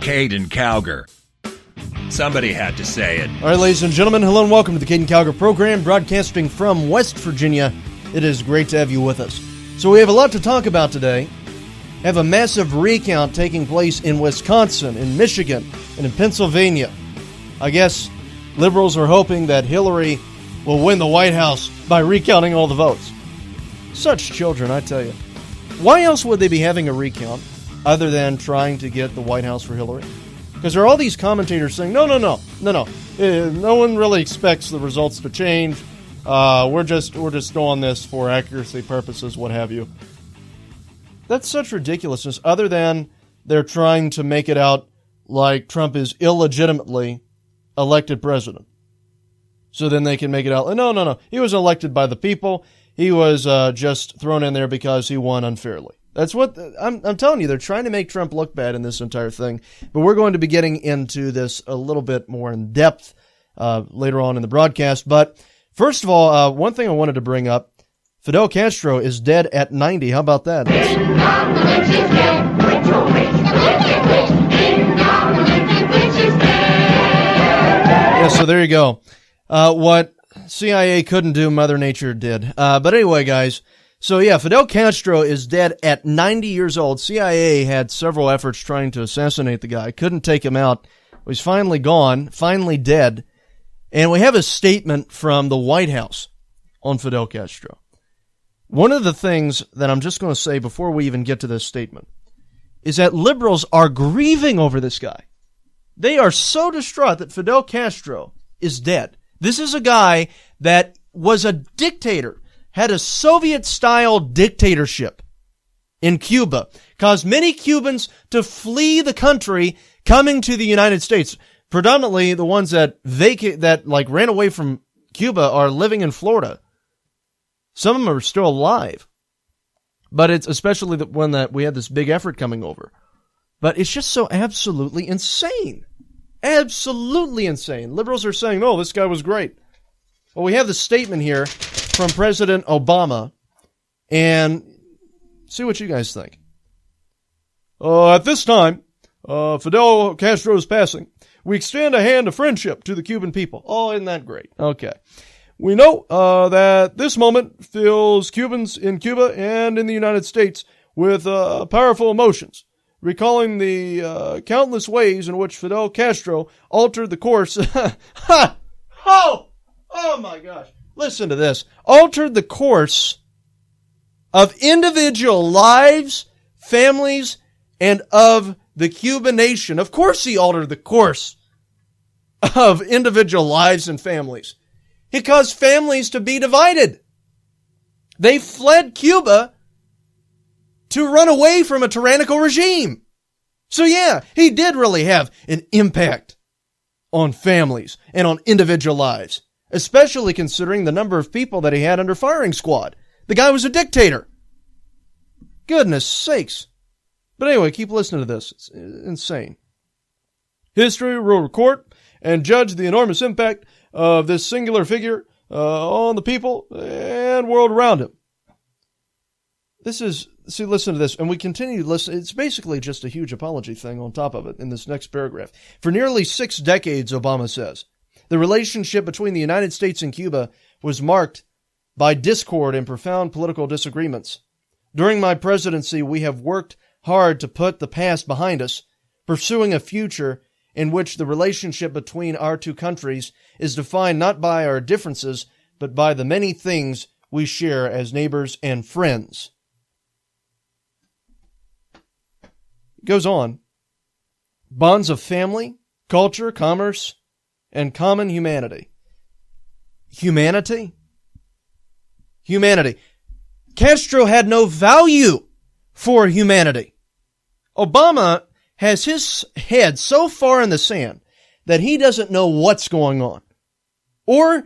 Caiden Cowger. Somebody had to say it. All right, ladies and gentlemen, hello and welcome to the Caiden Cowger program, broadcasting from West Virginia. It is great to have you with us. So we have a lot to talk about today. Have a massive recount taking place in Wisconsin, in Michigan, and in Pennsylvania. I guess liberals are hoping that Hillary will win the White House by recounting all the votes. Such children, I tell you. Why else would they be having a recount other than trying to get the White House for Hillary? Because there are all these commentators saying, no one really expects the results to change. We're just doing this for accuracy purposes, what have you. That's such ridiculousness, other than they're trying to make it out like Trump is illegitimately elected president. So then they can make it out, no, he was elected by the people. He was just thrown in there because he won unfairly. That's what I'm telling you. They're trying to make Trump look bad in this entire thing. But we're going to be getting into this a little bit more in depth later on in the broadcast. But first of all, one thing I wanted to bring up, Fidel Castro is dead at 90. How about that? Yeah, so there you go. What CIA couldn't do, Mother Nature did. But anyway, guys. So yeah, Fidel Castro is dead at 90 years old. CIA had several efforts trying to assassinate the guy. Couldn't take him out. He's finally gone, finally dead. And we have a statement from the White House on Fidel Castro. One of the things that I'm just going to say before we even get to this statement is that liberals are grieving over this guy. They are so distraught that Fidel Castro is dead. This is a guy that was a dictator, had a Soviet-style dictatorship in Cuba, caused many Cubans to flee the country, coming to the United States. Predominantly, the ones that ran away from Cuba are living in Florida. Some of them are still alive, but it's especially the one that we had this big effort coming over. But it's just so absolutely insane. Absolutely insane. Liberals are saying, no, this guy was great. Well, we have the statement here from President Obama, and see what you guys think. At this time, Fidel Castro's passing, we extend a hand of friendship to the Cuban people. Oh, isn't that great? Okay. We know that this moment fills Cubans in Cuba and in the United States with powerful emotions, recalling the countless ways in which Fidel Castro altered the course. Oh my gosh. Listen to this. Altered the course of individual lives, families, and of the Cuban nation. Of course he altered the course of individual lives and families. He caused families to be divided. They fled Cuba to run away from a tyrannical regime. So yeah, he did really have an impact on families and on individual lives, especially considering the number of people that he had under firing squad. The guy was a dictator. Goodness sakes. But anyway, keep listening to this. It's insane. History will record and judge the enormous impact of this singular figure on the people and world around him. Listen to this, and we continue to listen. It's basically just a huge apology thing on top of it in this next paragraph. For nearly 6 decades, Obama says, the relationship between the United States and Cuba was marked by discord and profound political disagreements. During my presidency, we have worked hard to put the past behind us, pursuing a future in which the relationship between our two countries is defined not by our differences, but by the many things we share as neighbors and friends. It goes on. Bonds of family, culture, commerce, and common humanity. Humanity? Castro had no value for humanity. Obama has his head so far in the sand that he doesn't know what's going on. Or,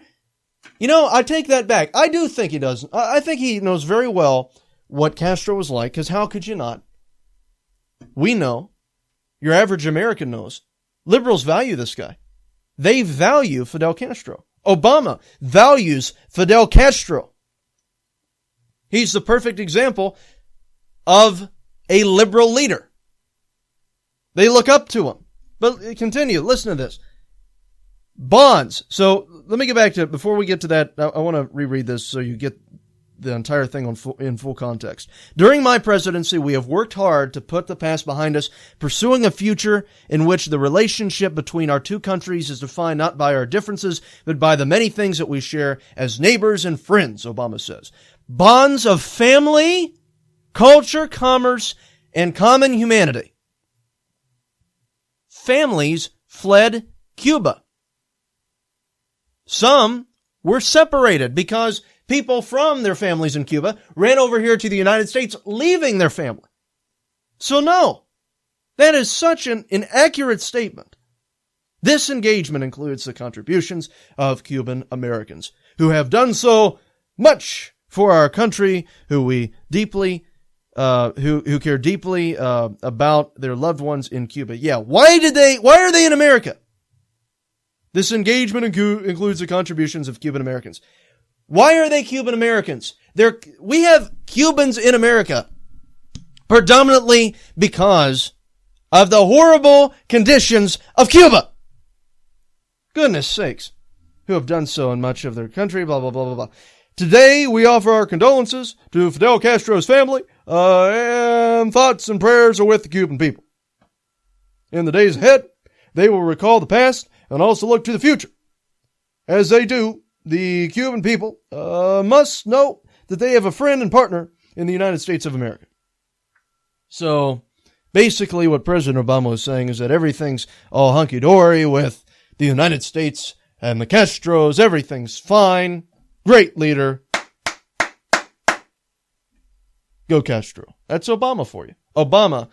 I take that back. I do think he does. I think he knows very well what Castro was like, because how could you not? We know. Your average American knows. Liberals value this guy. They value Fidel Castro. Obama values Fidel Castro. He's the perfect example of a liberal leader. They look up to him. But continue. Listen to this. Bonds. So let me get back to it. Before we get to that, I want to reread this so you get the entire thing in full context. During my presidency, we have worked hard to put the past behind us, pursuing a future in which the relationship between our two countries is defined not by our differences, but by the many things that we share as neighbors and friends, Obama says. Bonds of family, culture, commerce, and common humanity. Families fled Cuba. Some were separated because people from their families in Cuba ran over here to the United States, leaving their family. So no, that is such an inaccurate statement. This engagement includes the contributions of Cuban Americans who have done so much for our country, who we deeply, who care deeply about their loved ones in Cuba. Yeah, why are they in America? This engagement includes the contributions of Cuban Americans. Why are they Cuban Americans? We have Cubans in America predominantly because of the horrible conditions of Cuba. Goodness sakes, who have done so in much of their country, blah, blah, blah, blah, blah. Today, we offer our condolences to Fidel Castro's family, and thoughts and prayers are with the Cuban people. In the days ahead, they will recall the past and also look to the future. As they do, the Cuban people must know that they have a friend and partner in the United States of America. So, basically what President Obama was saying is that everything's all hunky-dory with the United States and the Castros. Everything's fine. Great leader. Go Castro. That's Obama for you. Obama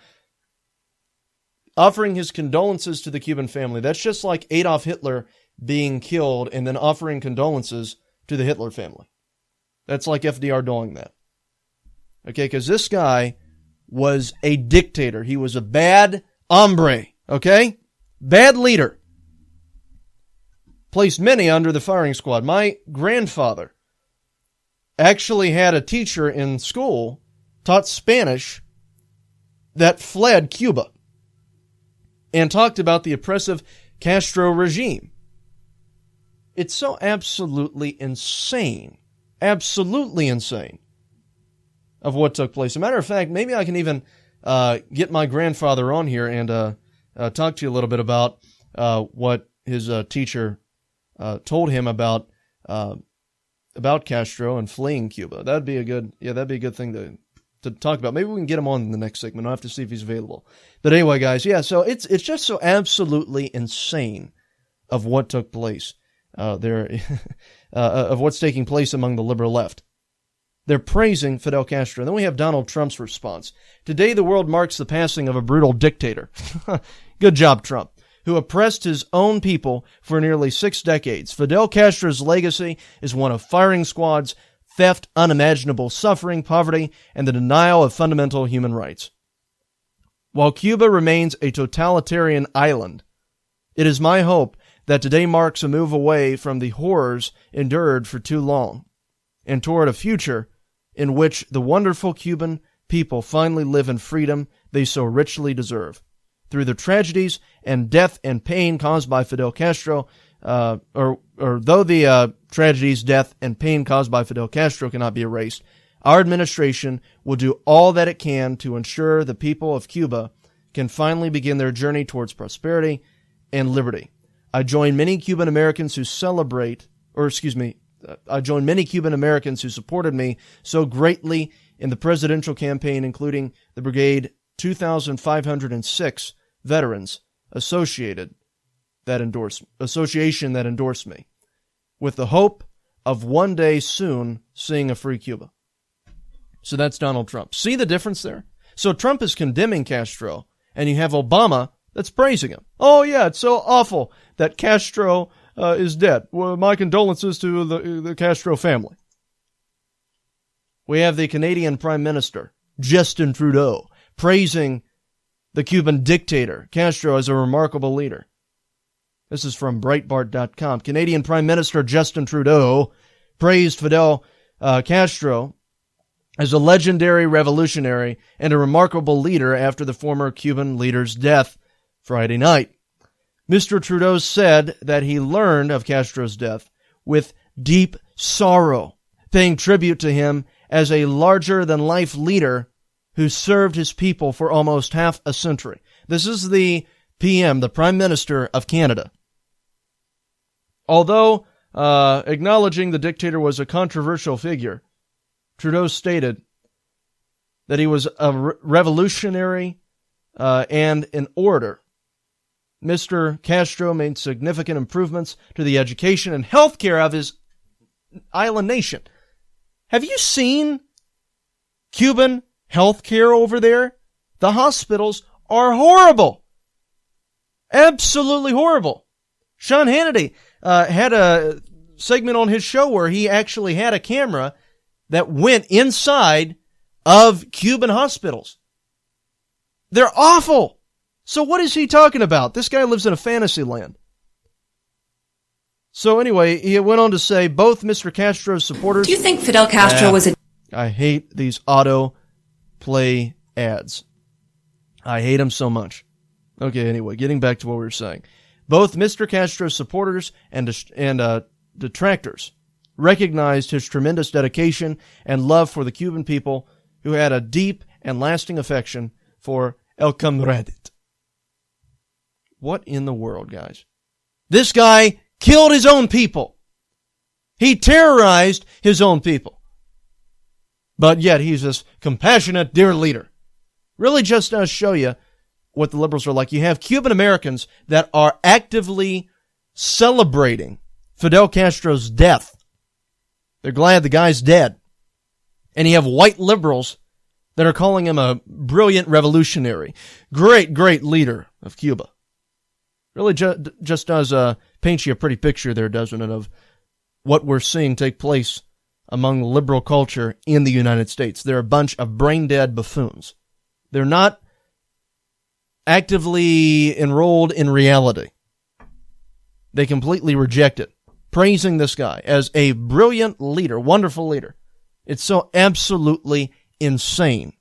offering his condolences to the Cuban family. That's just like Adolf Hitler being killed and then offering condolences to the Hitler family. That's like FDR doing that. Okay, because this guy was a dictator. He was a bad hombre. Okay? Bad leader. Placed many under the firing squad. My grandfather actually had a teacher in school, taught Spanish, that fled Cuba and talked about the oppressive Castro regime. It's so absolutely insane of what took place. As a matter of fact, maybe I can even get my grandfather on here and talk to you a little bit about what his teacher told him about Castro and fleeing Cuba. That'd be a good thing to talk about. Maybe we can get him on in the next segment. I'll have to see if he's available. But anyway, guys, yeah, so it's just so absolutely insane of what took place there, of what's taking place among the liberal left. They're praising Fidel Castro. And then we have Donald Trump's response. Today, the world marks the passing of a brutal dictator. Good job, Trump, who oppressed his own people for nearly 6 decades. Fidel Castro's legacy is one of firing squads, theft, unimaginable suffering, poverty, and the denial of fundamental human rights. While Cuba remains a totalitarian island, it is my hope that today marks a move away from the horrors endured for too long and toward a future in which the wonderful Cuban people finally live in freedom they so richly deserve. Through the tragedies and death and pain caused by Fidel Castro, or though the tragedies, death, and pain caused by Fidel Castro cannot be erased, our administration will do all that it can to ensure the people of Cuba can finally begin their journey towards prosperity and liberty. I join many Cuban Americans who supported me so greatly in the presidential campaign, including the Brigade 2,506 veterans association that endorsed me, with the hope of one day soon seeing a free Cuba. So that's Donald Trump. See the difference there? So Trump is condemning Castro, and you have Obama that's praising him. Oh yeah, it's so awful that Castro is dead. Well, my condolences to the Castro family. We have the Canadian Prime Minister, Justin Trudeau, praising the Cuban dictator, Castro, as a remarkable leader. This is from Breitbart.com. Canadian Prime Minister Justin Trudeau praised Fidel Castro as a legendary revolutionary and a remarkable leader after the former Cuban leader's death Friday night. Mr. Trudeau said that he learned of Castro's death with deep sorrow, paying tribute to him as a larger-than-life leader who served his people for almost half a century. This is the PM, the Prime Minister of Canada. Although acknowledging the dictator was a controversial figure, Trudeau stated that he was a revolutionary and an orator. Mr. Castro made significant improvements to the education and health care of his island nation. Have you seen Cuban health care over there? The hospitals are horrible. Absolutely horrible. Sean Hannity had a segment on his show where he actually had a camera that went inside of Cuban hospitals. They're awful. So what is he talking about? This guy lives in a fantasy land. So anyway, he went on to say both Mr. Castro's supporters... Do you think Fidel Castro was a... I hate these auto-play ads. I hate them so much. Okay, anyway, getting back to what we were saying. Both Mr. Castro's supporters and detractors recognized his tremendous dedication and love for the Cuban people, who had a deep and lasting affection for El Comradit. What in the world, guys? This guy killed his own people. He terrorized his own people. But yet he's this compassionate, dear leader. Really just does show you what the liberals are like. You have Cuban Americans that are actively celebrating Fidel Castro's death. They're glad the guy's dead. And you have white liberals that are calling him a brilliant revolutionary. Great, great leader of Cuba. Really just does paint you a pretty picture there, doesn't it, of what we're seeing take place among liberal culture in the United States. They're a bunch of brain-dead buffoons. They're not actively enrolled in reality. They completely reject it, praising this guy as a brilliant leader, wonderful leader. It's so absolutely insane.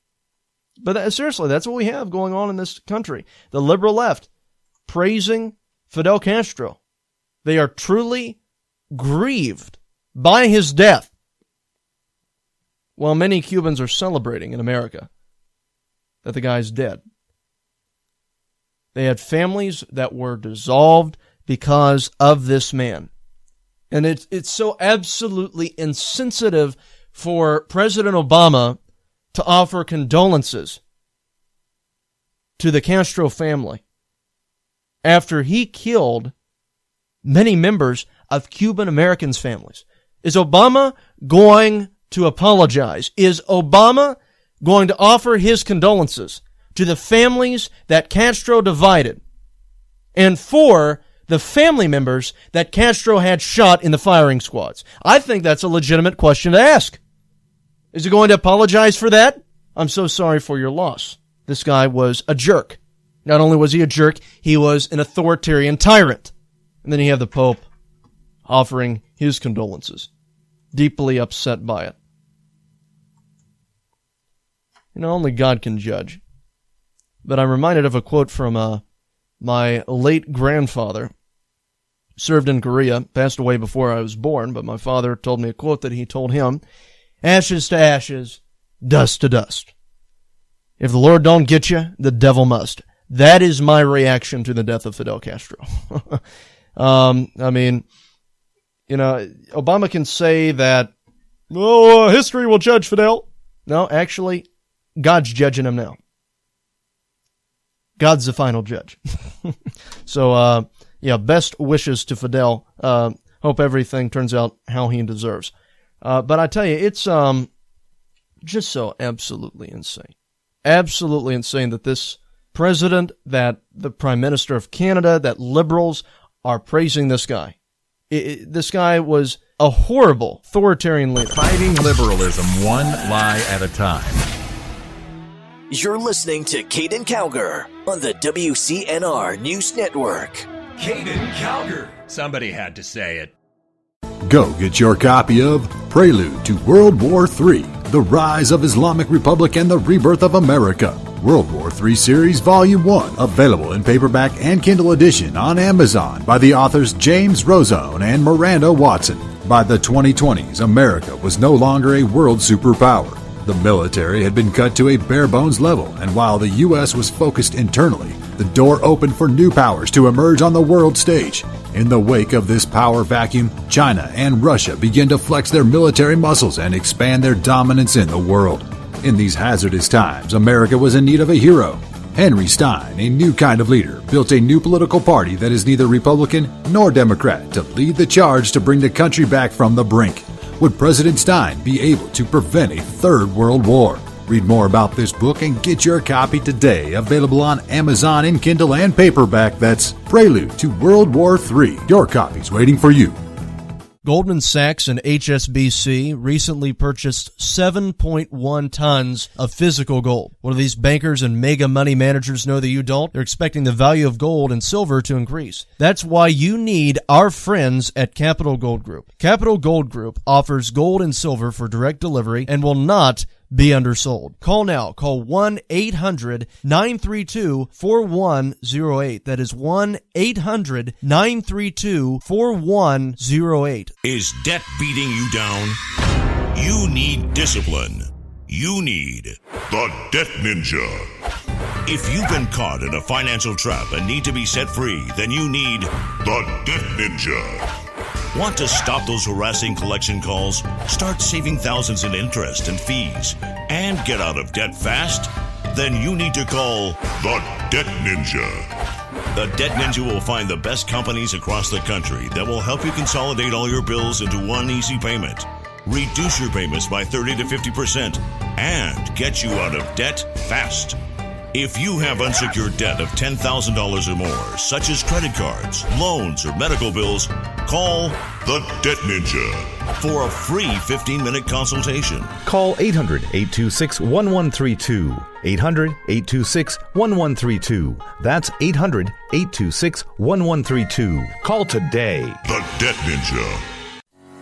But seriously, that's what we have going on in this country. The liberal left praising Fidel Castro. They are truly grieved by his death, while many Cubans are celebrating in America that the guy's dead. They had families that were dissolved because of this man. And it's so absolutely insensitive for President Obama to offer condolences to the Castro family after he killed many members of Cuban Americans' families. Is Obama going to apologize? Is Obama going to offer his condolences to the families that Castro divided and for the family members that Castro had shot in the firing squads? I think that's a legitimate question to ask. Is he going to apologize for that? I'm so sorry for your loss. This guy was a jerk. Not only was he a jerk, he was an authoritarian tyrant. And then you have the Pope offering his condolences, deeply upset by it. You know, only God can judge. But I'm reminded of a quote from my late grandfather. Served in Korea, passed away before I was born, but my father told me a quote that he told him: ashes to ashes, dust to dust. If the Lord don't get you, the devil must. That is my reaction to the death of Fidel Castro. I mean, you know, Obama can say that, oh, history will judge Fidel. No, actually, God's judging him now. God's the final judge. So, yeah, best wishes to Fidel. Hope everything turns out how he deserves. But I tell you, it's just so absolutely insane. Absolutely insane that this president, that the Prime Minister of Canada, that liberals are praising this guy. This guy was a horrible authoritarian leader. Fighting liberalism one lie at a time. You're listening to Caiden Cowger on the WCNR News Network. Caiden Cowger. Somebody had to say it. Go get your copy of Prelude to World War III, The Rise of Islamic Republic and the Rebirth of America World War III Series Volume 1, available in paperback and Kindle edition on Amazon by the authors James Rozone and Miranda Watson. By the 2020s, America was no longer a world superpower. The military had been cut to a bare-bones level, and while the U.S. was focused internally, the door opened for new powers to emerge on the world stage. In the wake of this power vacuum, China and Russia began to flex their military muscles and expand their dominance in the world. In these hazardous times, America was in need of a hero. Henry Stein, a new kind of leader, built a new political party that is neither Republican nor Democrat to lead the charge to bring the country back from the brink. Would President Stein be able to prevent a third world war? Read more about this book and get your copy today. Available on Amazon in Kindle and paperback. That's Prelude to World War III. Your copy's waiting for you. Goldman Sachs and HSBC recently purchased 7.1 tons of physical gold. What do these bankers and mega money managers know that you don't? They're expecting the value of gold and silver to increase. That's why you need our friends at Capital Gold Group. Capital Gold Group offers gold and silver for direct delivery and will not be undersold. Call now. Call 1-800-932-4108. That is 1-800-932-4108. Is debt beating you down? You need discipline. You need the Debt Ninja. If you've been caught in a financial trap and need to be set free, then you need the Debt Ninja. Want to stop those harassing collection calls, start saving thousands in interest and fees, and get out of debt fast? Then you need to call the Debt Ninja. The Debt Ninja will find the best companies across the country that will help you consolidate all your bills into one easy payment, reduce your payments by 30 to 50%, and get you out of debt fast. If you have unsecured debt of $10,000 or more, such as credit cards, loans, or medical bills, call the Debt Ninja for a free 15-minute consultation. Call 800-826-1132. 800-826-1132. That's 800-826-1132. Call today. The Debt Ninja.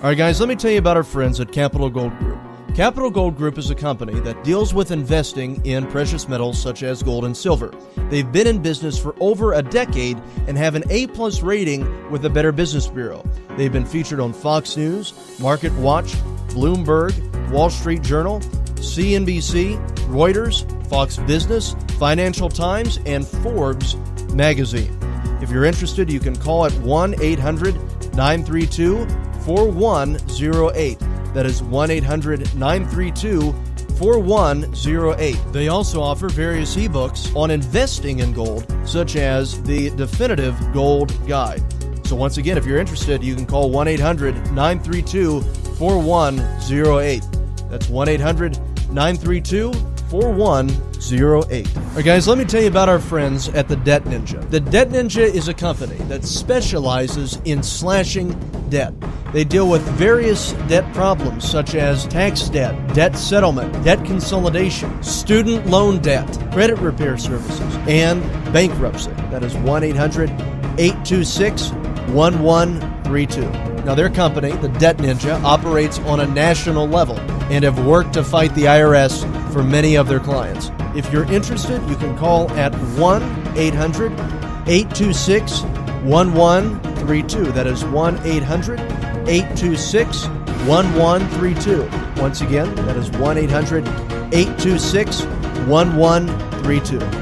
All right, guys, let me tell you about our friends at Capital Gold Group. Capital Gold Group is a company that deals with investing in precious metals such as gold and silver. They've been in business for over a decade and have an A+ rating with the Better Business Bureau. They've been featured on Fox News, Market Watch, Bloomberg, Wall Street Journal, CNBC, Reuters, Fox Business, Financial Times, and Forbes magazine. If you're interested, you can call at 1-800-932-4108. That is 1-800-932-4108. They also offer various ebooks on investing in gold, such as the Definitive Gold Guide. So once again, if you're interested, you can call 1-800-932-4108. That's 1-800-932-4108. All right, guys, let me tell you about our friends at the Debt Ninja. The Debt Ninja is a company that specializes in slashing debt. They deal with various debt problems such as tax debt, debt settlement, debt consolidation, student loan debt, credit repair services, and bankruptcy. That is 1-800-826-1132. Now, their company, the Debt Ninja, operates on a national level and have worked to fight the IRS for many of their clients. If you're interested, you can call at 1-800-826-1132. That is 1-800-826-1132. Once again, that is 1-800-826-1132.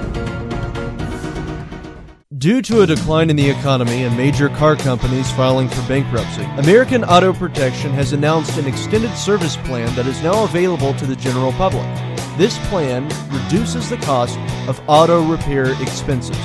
Due to a decline in the economy and major car companies filing for bankruptcy, American Auto Protection has announced an extended service plan that is now available to the general public. This plan reduces the cost of auto repair expenses.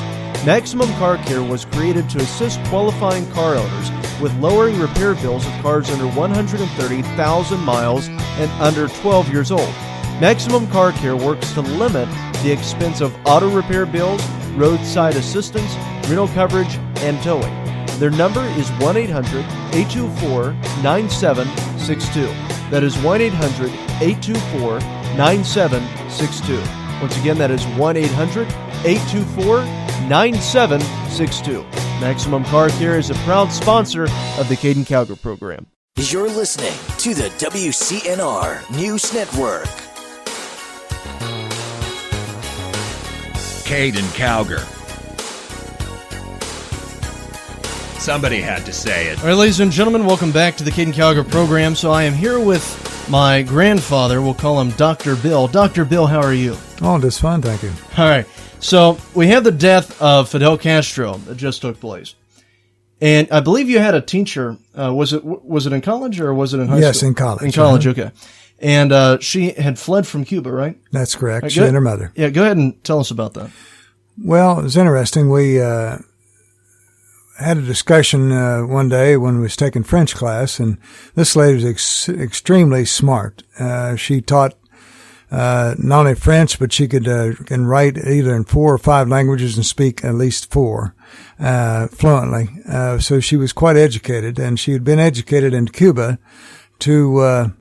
Maximum Car Care was created to assist qualifying car owners with lowering repair bills of cars under 130,000 miles and under 12 years old. Maximum Car Care works to limit the expense of auto repair bills, roadside assistance, rental coverage, and towing. Their number is 1-800-824-9762. That is 1-800-824-9762. Once again, that is 1-800-824-9762. Maximum Car Care is a proud sponsor of the Caiden Cowger program. You're listening to the WCNR News Network. Caiden Cowger. Somebody had to say it. All right, ladies and gentlemen, welcome back to the Caiden Cowger program. So I am here with my grandfather. We'll call him Dr. Bill. Dr. Bill, how are you? Oh, just fine, thank you. All right. So we have the death of Fidel Castro that just took place. And I believe you had a teacher. Was it in college or was it in high school? Yes, in college. In college, okay. And she had fled from Cuba, right? That's correct. Right, She and her mother. Yeah, go ahead and tell us about that. Well, it was interesting. We had a discussion one day when we was taking French class, and this lady was extremely smart. She taught not only French, but she can write either in 4 or 5 languages and speak at least 4 fluently. So she was quite educated, and she had been educated in Cuba to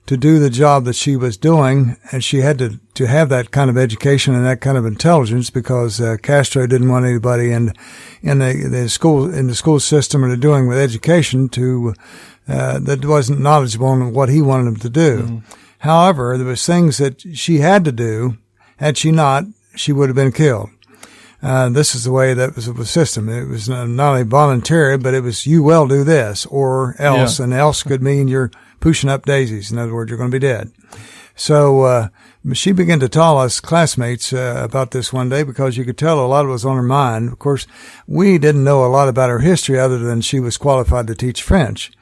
do the job that she was doing, and she had to have that kind of education and that kind of intelligence because Castro didn't want anybody in the school system or doing with education to that wasn't knowledgeable on what he wanted them to do. Mm-hmm. However, there was things that she had to do. Had she not, she would have been killed. This is the way that was the system. It was not only voluntary, but it was you will do this or else, and else could mean you're pushing up daisies. In other words, you're going to be dead. So she began to tell us classmates about this one day because you could tell a lot was on her mind. Of course, we didn't know a lot about her history other than she was qualified to teach French.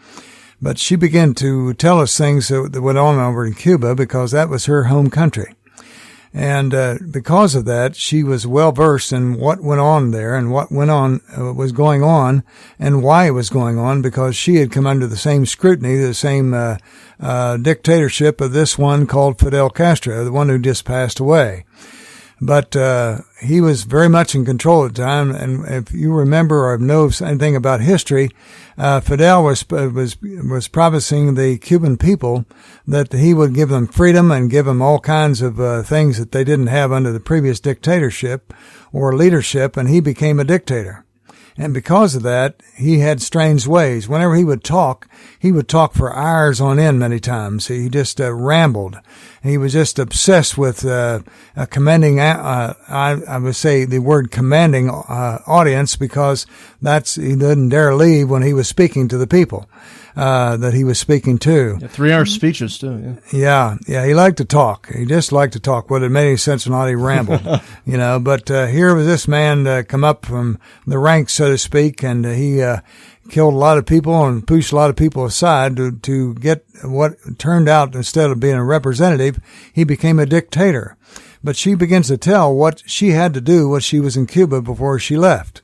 But she began to tell us things that went on over in Cuba because that was her home country. And because of that, she was well versed in what went on there and what was going on and why it was going on because she had come under the same scrutiny, the same dictatorship of this one called Fidel Castro, the one who just passed away. But he was very much in control at the time, and if you remember or know anything about history, Fidel was promising the Cuban people that he would give them freedom and give them all kinds of things that they didn't have under the previous dictatorship or leadership, and he became a dictator. And because of that, he had strange ways. Whenever he would talk for hours on end many times. He just rambled. He was just obsessed with a commanding, I would say the word commanding audience because he didn't dare leave when he was speaking to the people that he was speaking to. Yeah, 3-hour speeches, too. Yeah, he liked to talk. He just liked to talk. Whether it made any sense or not, he rambled, But here was this man come up from the ranks, so to speak, and he killed a lot of people and pushed a lot of people aside to get what turned out, instead of being a representative, he became a dictator. But she begins to tell what she had to do when she was in Cuba before she left.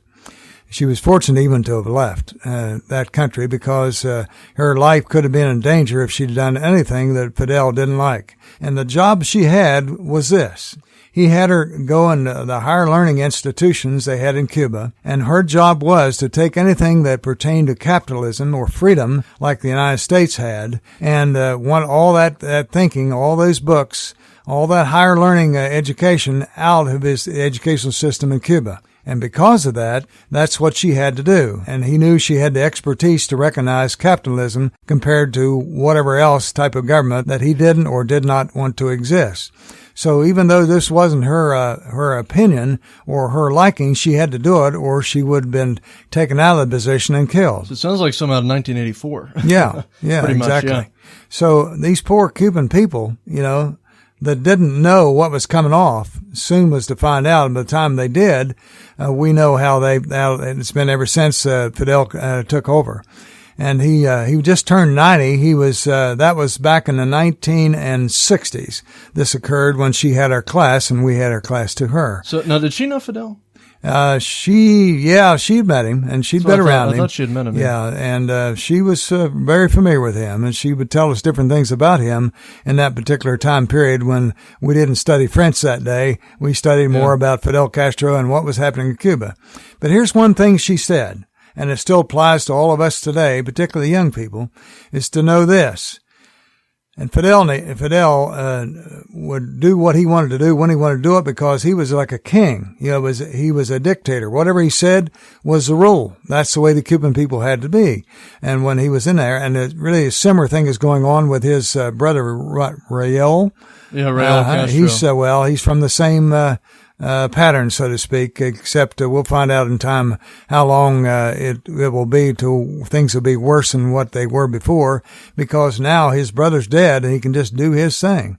She was fortunate even to have left that country because her life could have been in danger if she'd done anything that Fidel didn't like. And the job she had was this. He had her go in the higher learning institutions they had in Cuba, and her job was to take anything that pertained to capitalism or freedom, like the United States had, and want all that thinking, all those books, all that higher learning education out of his educational system in Cuba. And because of that, that's what she had to do. And he knew she had the expertise to recognize capitalism compared to whatever else type of government that he didn't or did not want to exist. So even though this wasn't her opinion or her liking, she had to do it or she would have been taken out of the position and killed. So it sounds like something out of 1984. Yeah, Pretty exactly. Much, yeah. So these poor Cuban people, that didn't know what was coming off soon was to find out. And by the time they did, we know how it's been ever since Fidel took over. And he just turned 90. He was that was back in the 1960s. This occurred when she had our class and we had our class to her. So now, did she know Fidel? She'd met him and she'd been around him. I thought she'd met him. Yeah, and she was very familiar with him, and she would tell us different things about him in that particular time period when we didn't study French that day. We studied more about Fidel Castro and what was happening in Cuba. But here's one thing she said, and it still applies to all of us today, particularly young people, is to know this. And Fidel would do what he wanted to do when he wanted to do it because he was like a king. He was a dictator. Whatever he said was the rule. That's the way the Cuban people had to be. And when he was in there, and really a similar thing is going on with his brother Raul. Yeah, Raul Castro. He's from the same pattern, so to speak, except we'll find out in time how long it will be till things will be worse than what they were before, because now his brother's dead and he can just do his thing.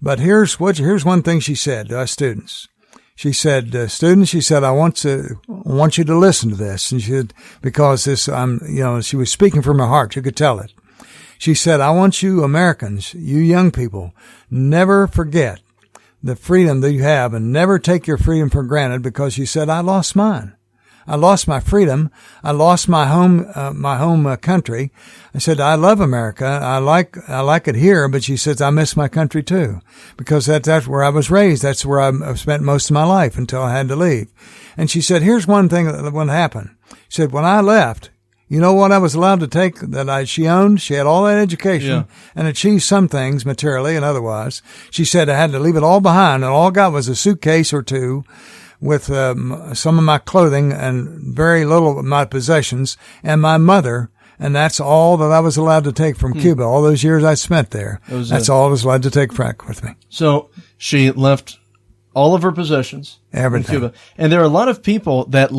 But here's one thing she said to us students. She said, students, she said, I want you to listen to this. And she said, because she was speaking from her heart. You could tell it. She said, I want you Americans, you young people, never forget the freedom that you have and never take your freedom for granted, because she said, I lost mine. I lost my freedom. I lost my home country. I said, I love America. I like it here, but she says, I miss my country too, because that's where I was raised. That's where I've spent most of my life until I had to leave. And she said, here's one thing that would happen. She said, when I left, you know what I was allowed to take that she owned? She had all that education and achieved some things materially and otherwise. She said I had to leave it all behind, and all I got was a suitcase or two with some of my clothing and very little of my possessions and my mother, and that's all that I was allowed to take from Cuba. All those years I spent there, that's all I was allowed to take back with me. So she left all of her possessions, everything, in Cuba. And there are a lot of people that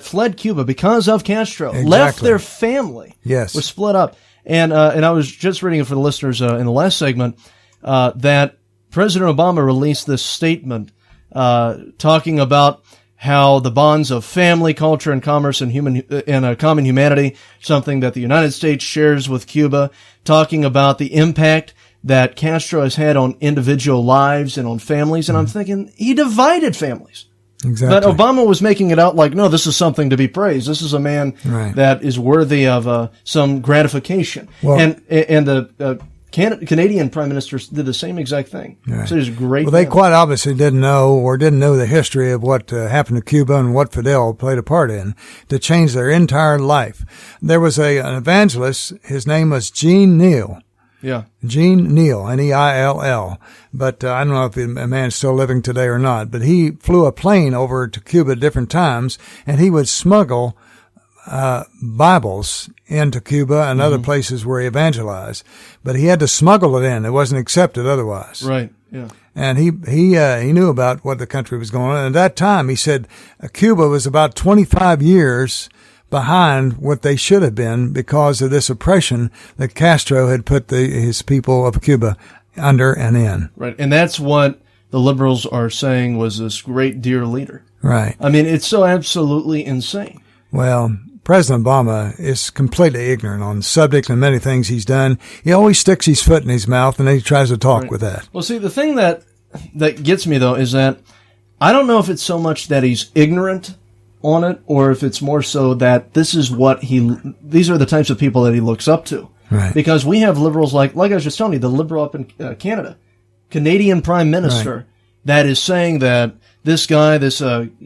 fled Cuba because of Castro. Exactly. Left their family. Yes, was split up. And I was just reading it for the listeners in the last segment that President Obama released this statement talking about how the bonds of family, culture, and commerce and common humanity, something that the United States shares with Cuba, talking about the impact that Castro has had on individual lives and on families. And I'm thinking, he divided families. Exactly. But Obama was making it out like, no, this is something to be praised. This is a man that is worthy of some gratification. Well, and the Canadian Prime Minister did the same exact thing. Right. So it was great. Well, they quite obviously didn't know the history of what happened to Cuba and what Fidel played a part in to change their entire life. There was an evangelist. His name was Gene Neal. Yeah. Gene Neal, N-E-I-L-L. But I don't know if a man's still living today or not. But he flew a plane over to Cuba at different times, and he would smuggle Bibles into Cuba and other places where he evangelized. But he had to smuggle it in. It wasn't accepted otherwise. Right, yeah. And he knew about what the country was going on. And at that time, he said Cuba was about 25 years behind what they should have been because of this oppression that Castro had put his people of Cuba under and in. Right. And that's what the liberals are saying was this great dear leader. Right. I mean, it's so absolutely insane. Well, President Obama is completely ignorant on the subject and many things he's done. He always sticks his foot in his mouth and then he tries to talk with that. Well, see, the thing that gets me, though, is that I don't know if it's so much that he's ignorant on it, or if it's more so that these are the types of people that he looks up to. Right. Because we have liberals like I was just telling you, the liberal up in Canada, Canadian Prime Minister, that is saying that this guy, this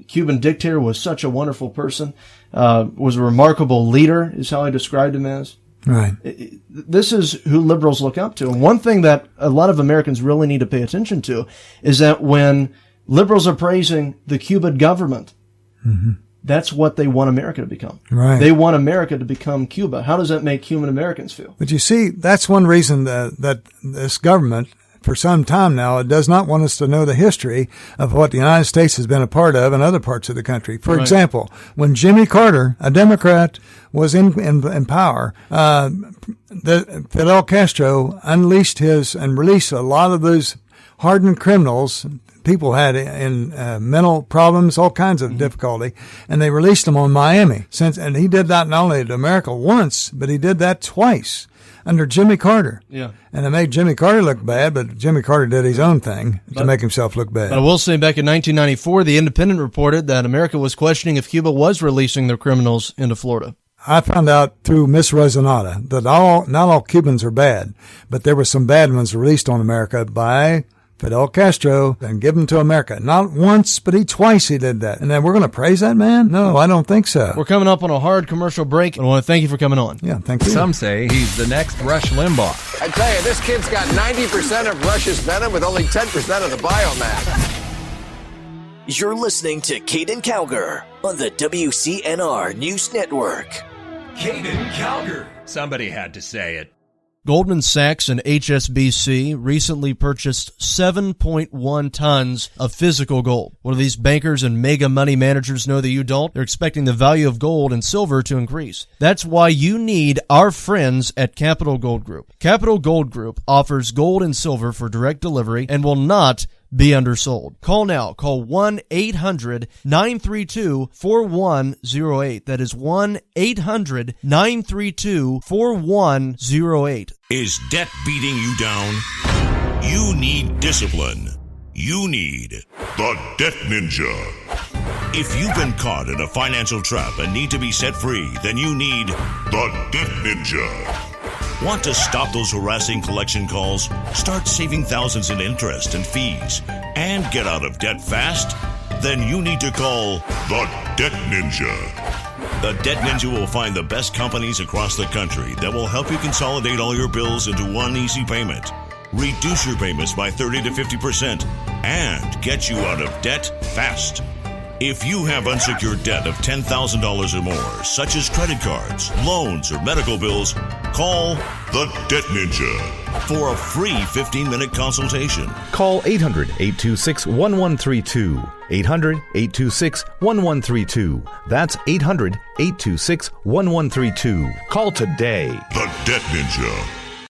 Cuban dictator, was such a wonderful person, was a remarkable leader, is how I described him as. Right. This is who liberals look up to. And one thing that a lot of Americans really need to pay attention to is that when liberals are praising the Cuban government, that's what they want America to become. Right. They want America to become Cuba. How does that make Cuban Americans feel? But you see, that's one reason that this government, for some time now, it does not want us to know the history of what the United States has been a part of in other parts of the country. For example, when Jimmy Carter, a Democrat, was in power, Fidel Castro unleashed and released a lot of those hardened criminals. People had in mental problems, all kinds of difficulty, and they released them on Miami. And he did that not only to America once, but he did that twice under Jimmy Carter. Yeah. And it made Jimmy Carter look bad, but Jimmy Carter did his own thing to make himself look bad. But I will say back in 1994, The Independent reported that America was questioning if Cuba was releasing their criminals into Florida. I found out through Miss Rosonata that not all Cubans are bad, but there were some bad ones released on America by Fidel Castro and given to America. Not once, but twice he did that. And then we're going to praise that man? No, I don't think so. We're coming up on a hard commercial break, and I want to thank you for coming on. Yeah, thank you. Some say he's the next Rush Limbaugh. I tell you, this kid's got 90% of Rush's venom with only 10% of the biomass. You're listening to Caiden Cowger on the WCNR News Network. Caiden Cowger. Somebody had to say it. Goldman Sachs and HSBC recently purchased 7.1 tons of physical gold. What do these bankers and mega money managers know that you don't? They're expecting the value of gold and silver to increase. That's why you need our friends at Capital Gold Group. Capital Gold Group offers gold and silver for direct delivery and will not be undersold. Call now. Call 1-800-932-4108. That is 1-800-932-4108. Is debt beating you down? You need discipline. You need the Debt Ninja. If you've been caught in a financial trap and need to be set free, then you need the Debt Ninja. Want to stop those harassing collection calls, start saving thousands in interest and fees, and get out of debt fast? Then you need to call the Debt Ninja. The Debt Ninja will find the best companies across the country that will help you consolidate all your bills into one easy payment, reduce your payments by 30 to 50%, and get you out of debt fast. If you have unsecured debt of $10,000 or more, such as credit cards, loans, or medical bills, call the Debt Ninja for a free 15-minute consultation. Call 800-826-1132. 800-826-1132. That's 800-826-1132. Call today. The Debt Ninja.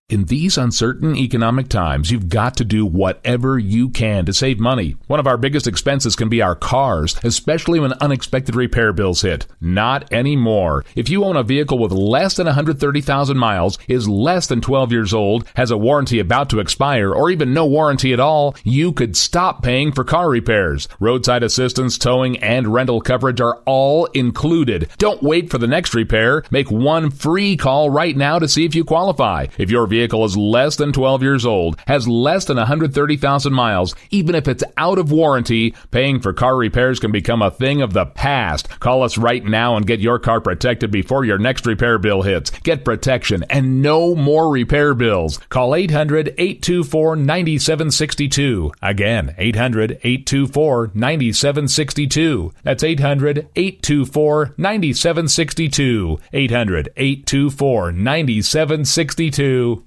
In these uncertain economic times, you've got to do whatever you can to save money. One of our biggest expenses can be our cars, especially when unexpected repair bills hit. Not anymore. If you own a vehicle with less than 130,000 miles, is less than 12 years old, has a warranty about to expire, or even no warranty at all, you could stop paying for car repairs. Roadside assistance, towing, and rental coverage are all included. Don't wait for the next repair. Make one free call right now to see if you qualify. If your vehicle is less than 12 years old, has less than 130,000 miles, even if it's out of warranty, paying for car repairs can become a thing of the past. Call us right now and get your car protected before your next repair bill hits. Get protection and no more repair bills. Call 800-824-9762. Again, 800-824-9762. That's 800-824-9762. 800-824-9762.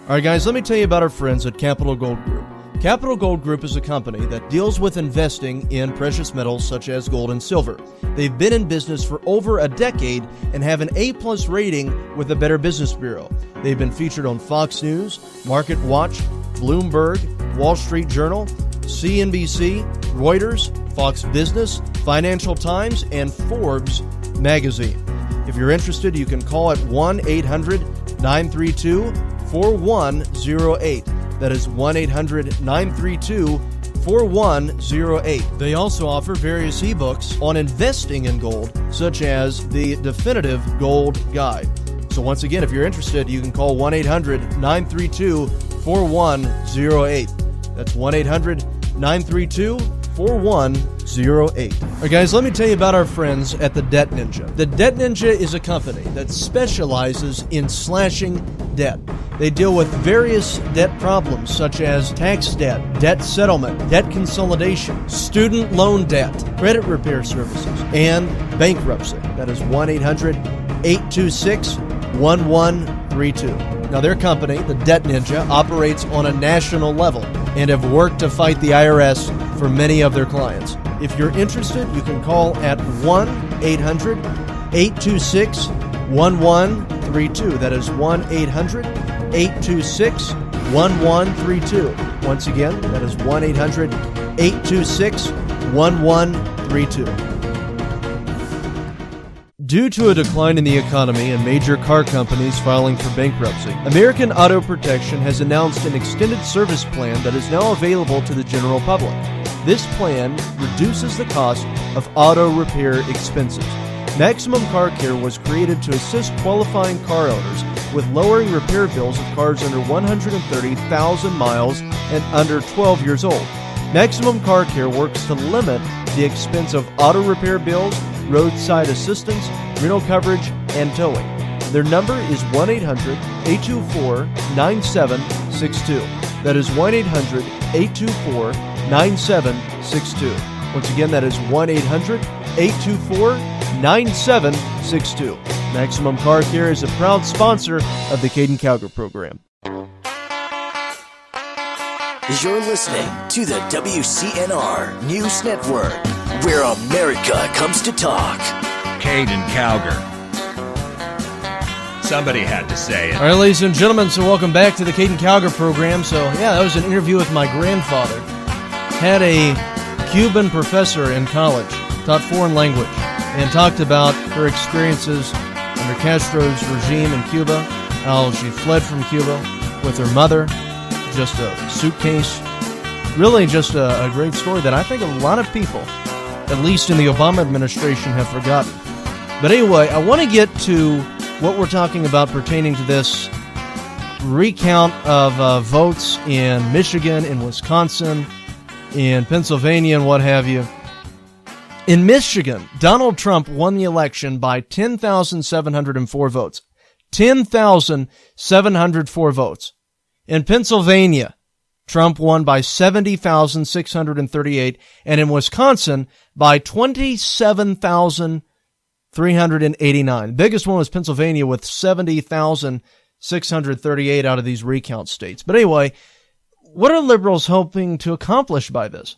All right, guys, let me tell you about our friends at Capital Gold Group. Capital Gold Group is a company that deals with investing in precious metals such as gold and silver. They've been in business for over a decade and have an A-plus rating with the Better Business Bureau. They've been featured on Fox News, Market Watch, Bloomberg, Wall Street Journal, CNBC, Reuters, Fox Business, Financial Times, and Forbes magazine. If you're interested, you can call at 1-800-932-4108. That is 1-800-932-4108. They also offer various ebooks on investing in gold, such as the Definitive Gold Guide. So once again, if you're interested, you can call 1-800-932-4108. That's 1-800-932-4108. 4108. All right, guys, let me tell you about our friends at the Debt Ninja. The Debt Ninja is a company that specializes in slashing debt. They deal with various debt problems such as tax debt, debt settlement, debt consolidation, student loan debt, credit repair services, and bankruptcy. That is 1-800-826-1132. Now, their company, the Debt Ninja, operates on a national level and have worked to fight the IRS for many of their clients. If you're interested, you can call at 1-800-826-1132. That is 1-800-826-1132. Once again, that is 1-800-826-1132. Due to a decline in the economy and major car companies filing for bankruptcy, American Auto Protection has announced an extended service plan that is now available to the general public. This plan reduces the cost of auto repair expenses. Maximum Car Care was created to assist qualifying car owners with lowering repair bills of cars under 130,000 miles and under 12 years old. Maximum Car Care works to limit the expense of auto repair bills, roadside assistance, rental coverage, and towing. Their number is 1-800-824-9762. That is 1-800-824-9762. Once again, that is 1-800-824-9762. Maximum Car Care is a proud sponsor of the Caiden Cowger program. You're listening to the WCNR News Network, where America comes to talk. Caiden Cowger. Somebody had to say it. All right, ladies and gentlemen, so welcome back to the Caiden Cowger program. So, yeah, that was an interview with my grandfather. Had a Cuban professor in college, taught foreign language, and talked about her experiences under Castro's regime in Cuba, how she fled from Cuba with her mother, just a suitcase. Really just a great story that I think a lot of people, at least in the Obama administration, have forgotten. But anyway, I want to get to what we're talking about pertaining to this recount of votes in Michigan, in Wisconsin, in Pennsylvania, and what have you. In Michigan, Donald Trump won the election by 10,704 votes. 10,704 votes. In Pennsylvania, Trump won by 70,638, and in Wisconsin by 27,389. Biggest one was Pennsylvania with 70,638 out of these recount states. But anyway, what are liberals hoping to accomplish by this?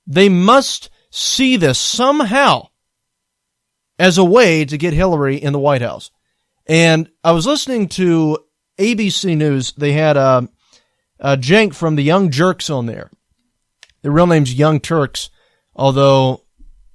They must see this somehow as a way to get Hillary in the White House. And I was listening to ABC News. They had Cenk from the Young Jerks on there. The real name's Young Turks, although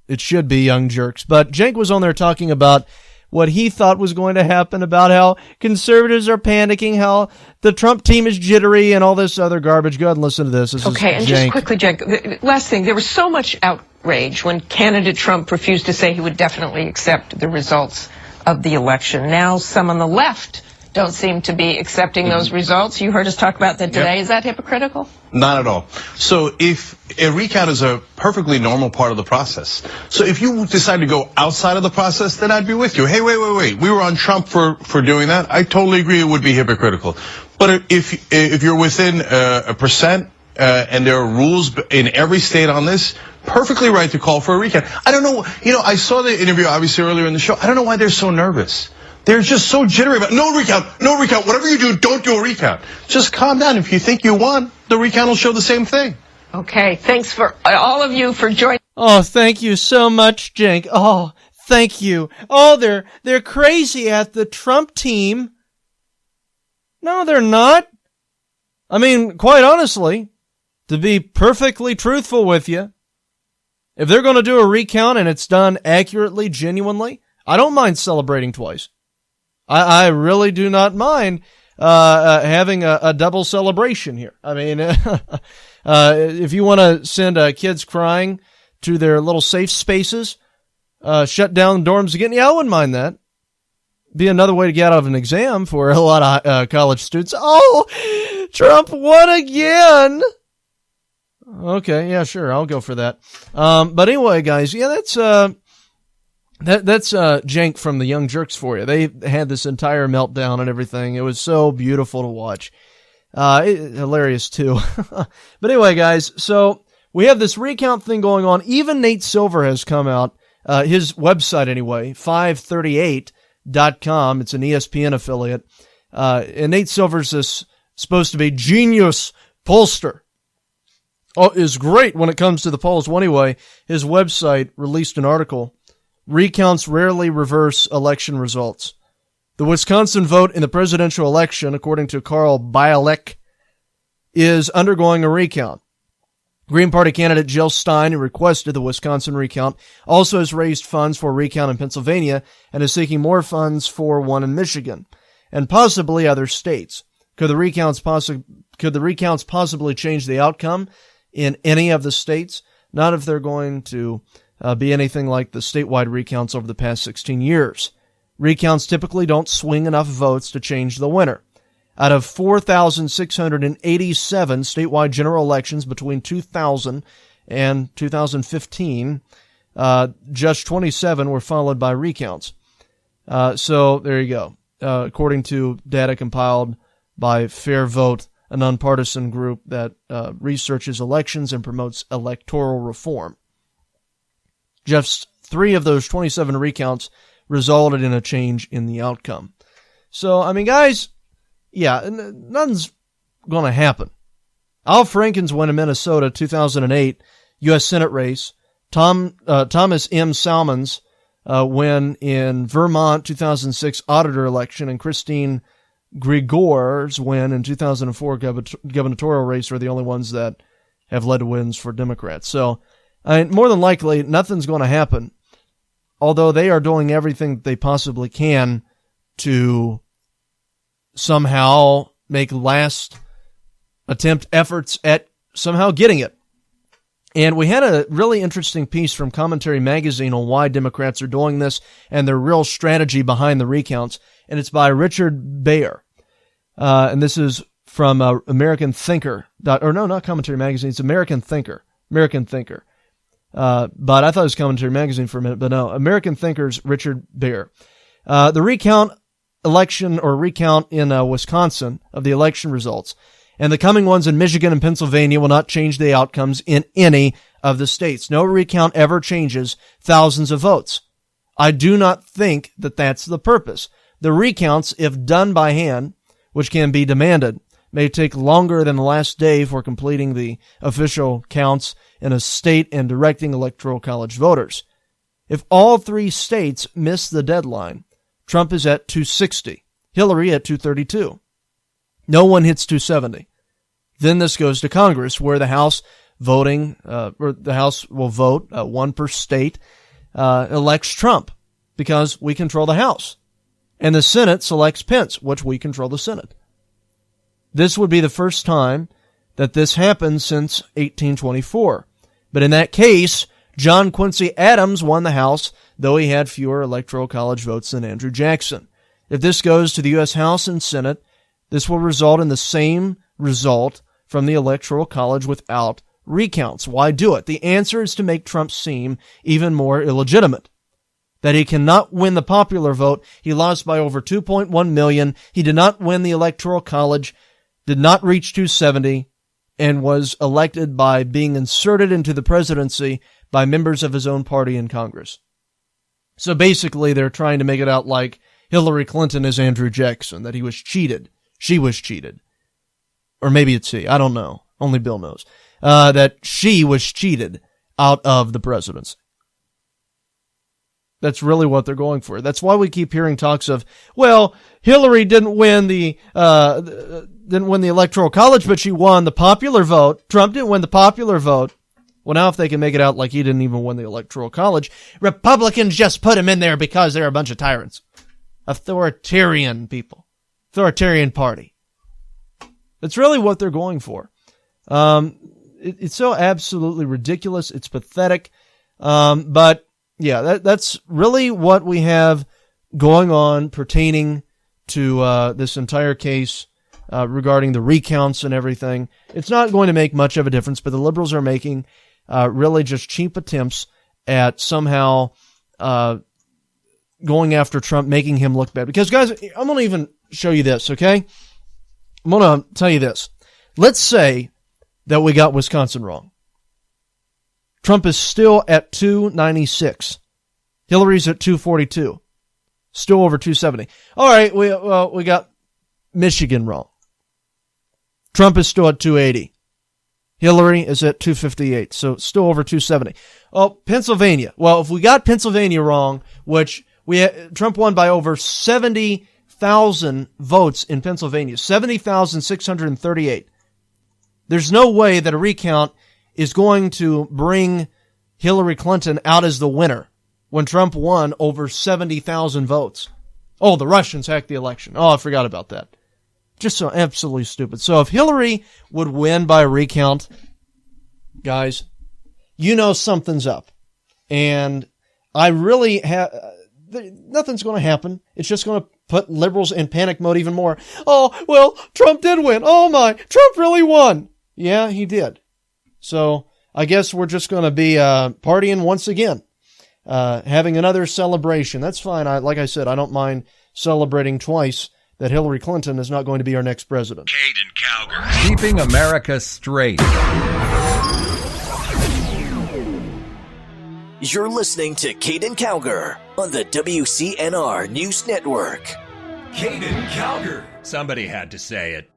it should be Young Jerks. But Cenk was on there talking about what he thought was going to happen, about how conservatives are panicking, how the Trump team is jittery, and all this other garbage. Go ahead and listen to this. Okay, and just quickly, Cenk, last thing, there was so much outrage when candidate Trump refused to say he would definitely accept the results of the election. Now some on the left don't seem to be accepting those results. You heard us talk about that today. Yep. Is that hypocritical? Not at all. So if a recount is a perfectly normal part of the process. So if you decide to go outside of the process, then I'd be with you. Hey, wait. We were on Trump for doing that. I totally agree it would be hypocritical. But if you're within a percent, and there are rules in every state on this, perfectly right to call for a recount. I don't know, I saw the interview obviously earlier in the show. I don't know why they're so nervous. They're just so jittery about no recount. Whatever you do, don't do a recount. Just calm down. If you think you won, the recount will show the same thing. Okay, thanks for all of you for joining. Oh, thank you so much, Cenk. Oh, thank you. Oh, they're crazy at the Trump team. No, they're not. I mean, quite honestly, to be perfectly truthful with you, if they're going to do a recount and it's done accurately, genuinely, I don't mind celebrating twice. I really do not mind having a double celebration here. I mean, if you want to send kids crying to their little safe spaces, shut down dorms again, yeah, I wouldn't mind that. Be another way to get out of an exam for a lot of college students. Oh, Trump won again. Okay, yeah, sure, I'll go for that. But anyway, guys, yeah, that's Cenk from the Young Jerks for you. They had this entire meltdown and everything. It was so beautiful to watch. Hilarious too. But anyway, guys, so we have this recount thing going on. Even Nate Silver has come out, his website anyway, 538.com. It's an ESPN affiliate. And Nate Silver's this supposed to be genius pollster. Oh, is great when it comes to the polls. Well, anyway, his website released an article. Recounts rarely reverse election results. The Wisconsin vote in the presidential election, according to Carl Bialek, is undergoing a recount. Green Party candidate Jill Stein, who requested the Wisconsin recount, also has raised funds for a recount in Pennsylvania and is seeking more funds for one in Michigan and possibly other states. Could the recounts possibly change the outcome in any of the states? Not if they're going to be anything like the statewide recounts over the past 16 years. Recounts typically don't swing enough votes to change the winner. Out of 4,687 statewide general elections between 2000 and 2015, just 27 were followed by recounts. So there you go. According to data compiled by Fair Vote, a nonpartisan group that researches elections and promotes electoral reform. Just 3 of those 27 recounts resulted in a change in the outcome. So, I mean, guys, yeah, nothing's going to happen. Al Franken's win in Minnesota, 2008, U.S. Senate race. Thomas M. Salmon's win in Vermont, 2006 auditor election, and Christine Grigor's win in 2004 gubernatorial race are the only ones that have led to wins for Democrats. So, more than likely, nothing's going to happen, although they are doing everything that they possibly can to somehow make last attempt efforts at somehow getting it. And we had a really interesting piece from Commentary Magazine on why Democrats are doing this and their real strategy behind the recounts. And it's by Richard Baer. And this is from American Thinker. Or no, not Commentary Magazine. It's American Thinker. American Thinker. But I thought it was Commentary Magazine for a minute. But no, American Thinker's Richard Baer. The recount in Wisconsin of the election results and the coming ones in Michigan and Pennsylvania will not change the outcomes in any of the states. No recount ever changes thousands of votes. I do not think that that's the purpose. The recounts, if done by hand, which can be demanded, may take longer than the last day for completing the official counts in a state and directing electoral college voters. If all three states miss the deadline, Trump is at 260, Hillary at 232. No one hits 270. Then this goes to Congress, where the House will vote, one per state, elects Trump, because we control the House. And the Senate selects Pence, which we control the Senate. This would be the first time that this happened since 1824. But in that case, John Quincy Adams won the House, though he had fewer electoral college votes than Andrew Jackson. If this goes to the U.S. House and Senate, this will result in the same result from the Electoral College without recounts. Why do it? The answer is to make Trump seem even more illegitimate. That he cannot win the popular vote. He lost by over 2.1 million. He did not win the Electoral College, did not reach 270, and was elected by being inserted into the presidency by members of his own party in Congress. So basically, they're trying to make it out like Hillary Clinton is Andrew Jackson, that he was cheated. She was cheated. Or maybe it's he. I don't know. Only Bill knows. That she was cheated out of the presidency. That's really what they're going for. That's why we keep hearing talks of, well, Hillary didn't win the Electoral College, but she won the popular vote. Trump didn't win the popular vote. Well, now if they can make it out like he didn't even win the Electoral College, Republicans just put him in there because they're a bunch of tyrants. Authoritarian people. Authoritarian party. That's really what they're going for. It's so absolutely ridiculous. It's pathetic. But yeah, that's really what we have going on pertaining to this entire case regarding the recounts and everything. It's not going to make much of a difference, but the liberals are making really just cheap attempts at somehow going after Trump, making him look bad. Because, guys, I'm going to even show you this, okay? I'm going to tell you this. Let's say that we got Wisconsin wrong. Trump is still at 296. Hillary's at 242. Still over 270. All right, we got Michigan wrong. Trump is still at 280. Hillary is at 258, so still over 270. Oh, Pennsylvania. Well, if we got Pennsylvania wrong, which Trump won by over 70,000 votes in Pennsylvania, 70,638. There's no way that a recount is going to bring Hillary Clinton out as the winner when Trump won over 70,000 votes. Oh, the Russians hacked the election. Oh, I forgot about that. Just so absolutely stupid. So if Hillary would win by a recount, guys, you know something's up. And I really nothing's going to happen. It's just going to put liberals in panic mode even more. Oh, well, Trump did win. Oh my, Trump really won. Yeah, he did. So I guess we're just going to be partying once again, having another celebration. That's fine. Like I said, I don't mind celebrating twice that Hillary Clinton is not going to be our next president. Caiden Cowger. Keeping America straight. You're listening to Caiden Cowger on the WCNR News Network. Caiden Cowger. Somebody had to say it.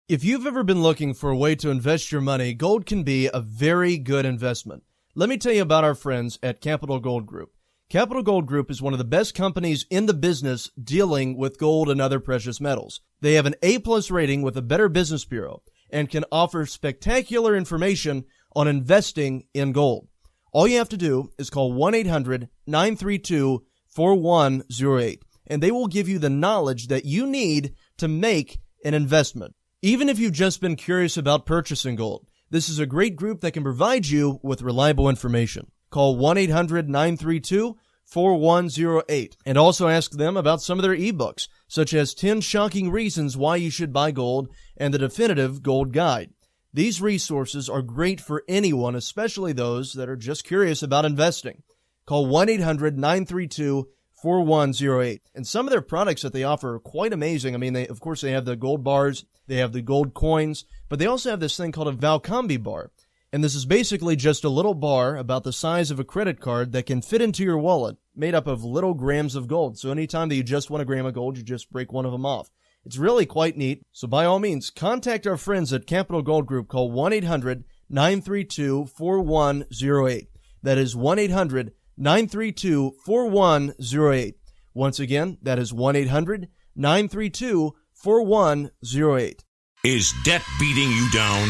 If you've ever been looking for a way to invest your money, gold can be a very good investment. Let me tell you about our friends at Capital Gold Group. Capital Gold Group is one of the best companies in the business dealing with gold and other precious metals. They have an A+ rating with the Better Business Bureau and can offer spectacular information on investing in gold. All you have to do is call 1-800-932-4108, and they will give you the knowledge that you need to make an investment. Even if you've just been curious about purchasing gold, this is a great group that can provide you with reliable information. Call 1-800-932-4108 and also ask them about some of their ebooks, such as 10 Shocking Reasons Why You Should Buy Gold and the Definitive Gold Guide. These resources are great for anyone, especially those that are just curious about investing. Call 1-800-932-4108. And some of their products that they offer are quite amazing. I mean, they have the gold bars, they have the gold coins, but they also have this thing called a Valcambi bar. And this is basically just a little bar about the size of a credit card that can fit into your wallet, made up of little grams of gold. So anytime that you just want a gram of gold, you just break one of them off. It's really quite neat. So by all means, contact our friends at Capital Gold Group. Call 1-800-932-4108. That is 1-800-932-4108. Once again, that is 1-800-932-4108. Is debt beating you down?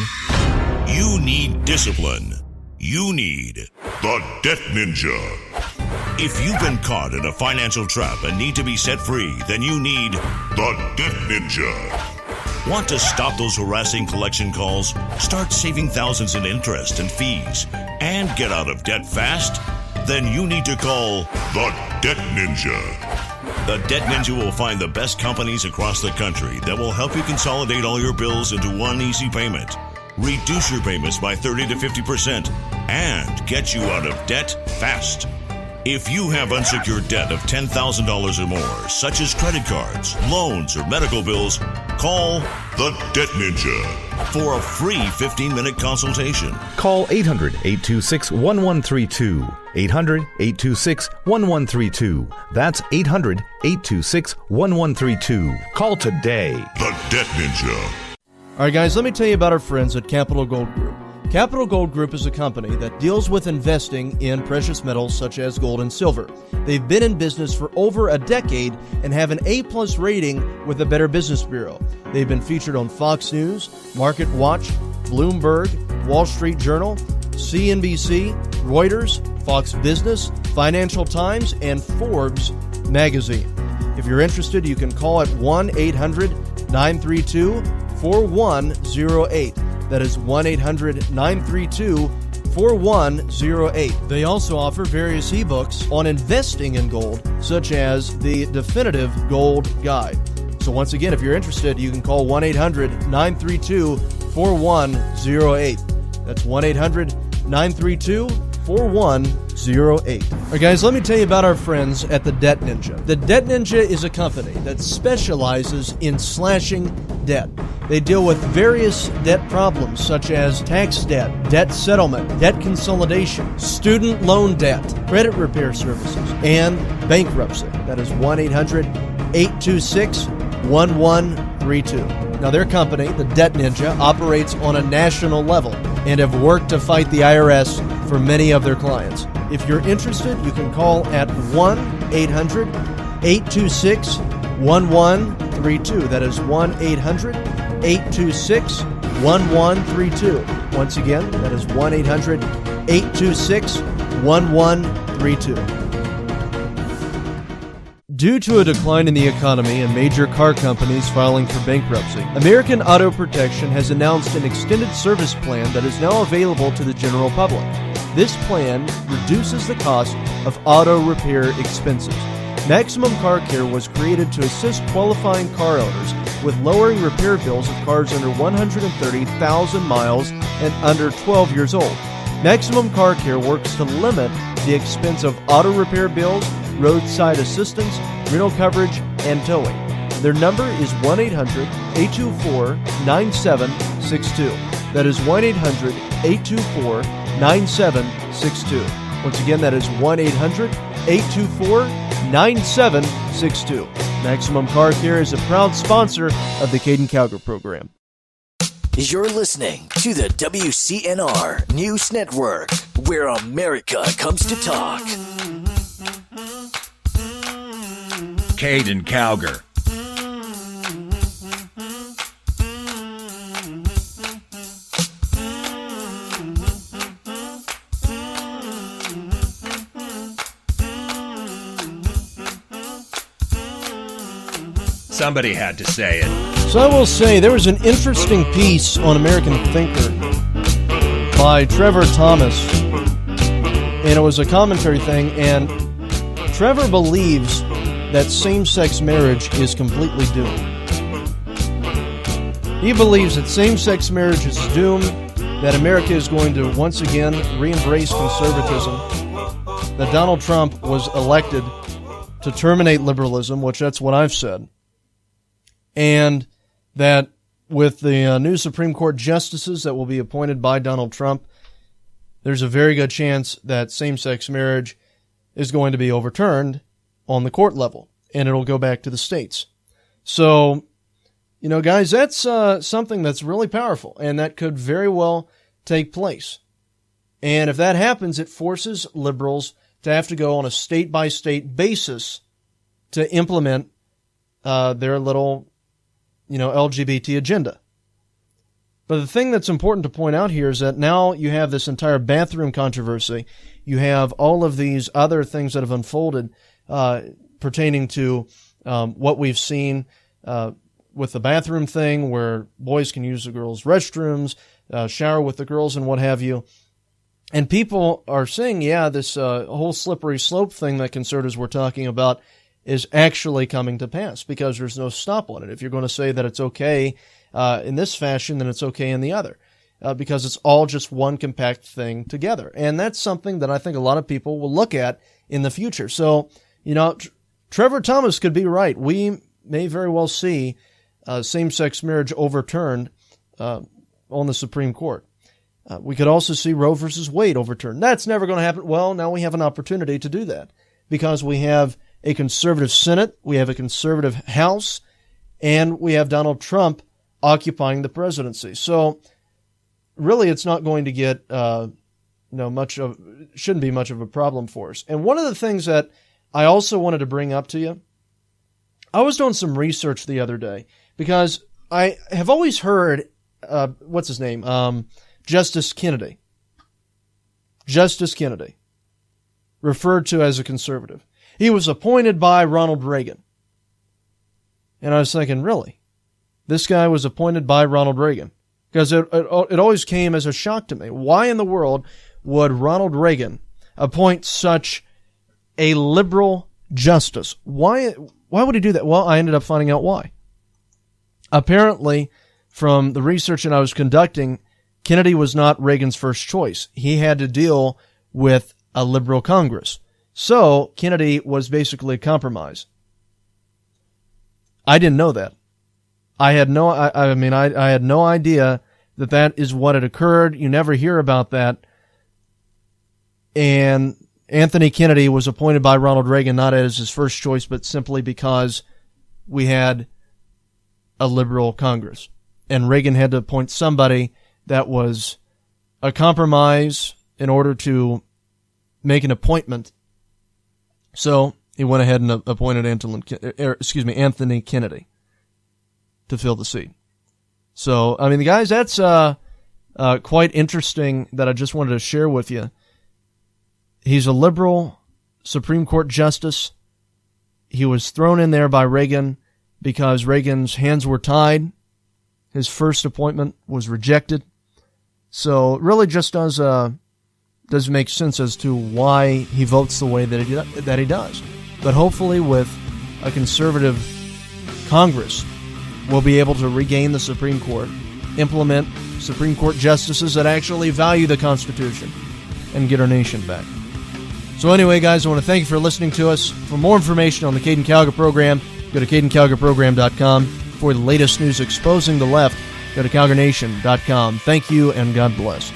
You need discipline. You need the Debt Ninja. If you've been caught in a financial trap and need to be set free, then you need the Debt Ninja. Want to stop those harassing collection calls, start saving thousands in interest and fees, and get out of debt fast? Then you need to call the Debt Ninja. The Debt Ninja will find the best companies across the country that will help you consolidate all your bills into one easy payment, reduce your payments by 30 to 50%, and get you out of debt fast. If you have unsecured debt of $10,000 or more, such as credit cards, loans, or medical bills, call the Debt Ninja for a free 15-minute consultation. Call 800-826-1132. 800-826-1132. That's 800-826-1132. Call today. The Debt Ninja. All right, guys, let me tell you about our friends at Capital Gold Group. Capital Gold Group is a company that deals with investing in precious metals such as gold and silver. They've been in business for over a decade and have an A+ rating with the Better Business Bureau. They've been featured on Fox News, Market Watch, Bloomberg, Wall Street Journal, CNBC, Reuters, Fox Business, Financial Times, and Forbes magazine. If you're interested, you can call at 1-800-932-4108. That is 1-800-932-4108. They also offer various ebooks on investing in gold, such as the Definitive Gold Guide. So once again, if you're interested, you can call 1-800-932-4108. That's 1-800-932-4108. All right, guys, let me tell you about our friends at the Debt Ninja. The Debt Ninja is a company that specializes in slashing debt. They deal with various debt problems such as tax debt, debt settlement, debt consolidation, student loan debt, credit repair services, and bankruptcy. That is 1-800-826-1132. Now, their company, the Debt Ninja, operates on a national level and have worked to fight the IRS for many of their clients. If you're interested, you can call at 1-800-826-1132. That is 1-800-826-1132. Once again, that is 1-800-826-1132. Due to a decline in the economy and major car companies filing for bankruptcy, American Auto Protection has announced an extended service plan that is now available to the general public. This plan reduces the cost of auto repair expenses. Maximum Car Care was created to assist qualifying car owners with lowering repair bills of cars under 130,000 miles and under 12 years old. Maximum Car Care works to limit the expense of auto repair bills, roadside assistance, rental coverage, and towing. Their number is 1-800-824-9762. That is 1-800-824-9762. Once again, that is 1-800-824-9762. Maximum Car Care is a proud sponsor of the Caiden Cowger program. You're listening to the WCNR News Network, where America comes to talk. Caiden Cowger. Somebody had to say it. So I will say there was an interesting piece on American Thinker by Trevor Thomas, and it was a commentary thing, and Trevor believes that same-sex marriage is completely doomed. He believes that same-sex marriage is doomed, that America is going to once again re-embrace conservatism, that Donald Trump was elected to terminate liberalism, which that's what I've said, and that with the new Supreme Court justices that will be appointed by Donald Trump, there's a very good chance that same-sex marriage is going to be overturned on the court level, and it'll go back to the states. So, you know, guys, that's something that's really powerful, and that could very well take place. And if that happens, it forces liberals to have to go on a state-by-state basis to implement their little, LGBT agenda. But the thing that's important to point out here is that now you have this entire bathroom controversy. You have all of these other things that have unfolded pertaining to what we've seen with the bathroom thing, where boys can use the girls' restrooms, shower with the girls and what have you. And people are saying, yeah, this whole slippery slope thing that conservatives were talking about is actually coming to pass because there's no stop on it. If you're going to say that it's okay in this fashion, then it's okay in the other, because it's all just one compact thing together. And that's something that I think a lot of people will look at in the future. So, Trevor Thomas could be right. We may very well see same-sex marriage overturned on the Supreme Court. We could also see Roe versus Wade overturned. That's never going to happen. Well, now we have an opportunity to do that because we have a conservative Senate, we have a conservative House, and we have Donald Trump occupying the presidency. So really it's not going to get shouldn't be much of a problem for us. And one of the things that I also wanted to bring up to you, I was doing some research the other day because I have always heard, what's his name? Justice Kennedy, referred to as a conservative. He was appointed by Ronald Reagan. And I was thinking, really? This guy was appointed by Ronald Reagan? Because it always came as a shock to me. Why in the world would Ronald Reagan appoint such a liberal justice? Why would he do that? Well, I ended up finding out why. Apparently, from the research that I was conducting, Kennedy was not Reagan's first choice. He had to deal with a liberal Congress. So Kennedy was basically a compromise. I didn't know that. I had no idea that is what had occurred. You never hear about that. And Anthony Kennedy was appointed by Ronald Reagan not as his first choice, but simply because we had a liberal Congress. And Reagan had to appoint somebody that was a compromise in order to make an appointment. So he went ahead and appointed Anthony Kennedy to fill the seat. So, I mean, guys, that's quite interesting that I just wanted to share with you. He's a liberal Supreme Court justice. He was thrown in there by Reagan because Reagan's hands were tied. His first appointment was rejected. So it really just does make sense as to why he votes the way that he does. But hopefully with a conservative Congress, we'll be able to regain the Supreme Court, implement Supreme Court justices that actually value the Constitution, and get our nation back. So anyway, guys, I want to thank you for listening to us. For more information on the Caiden Cowger program, go to CaidenCowgerProgram.com. For the latest news exposing the left, go to CowgerNation.com. Thank you, and God bless.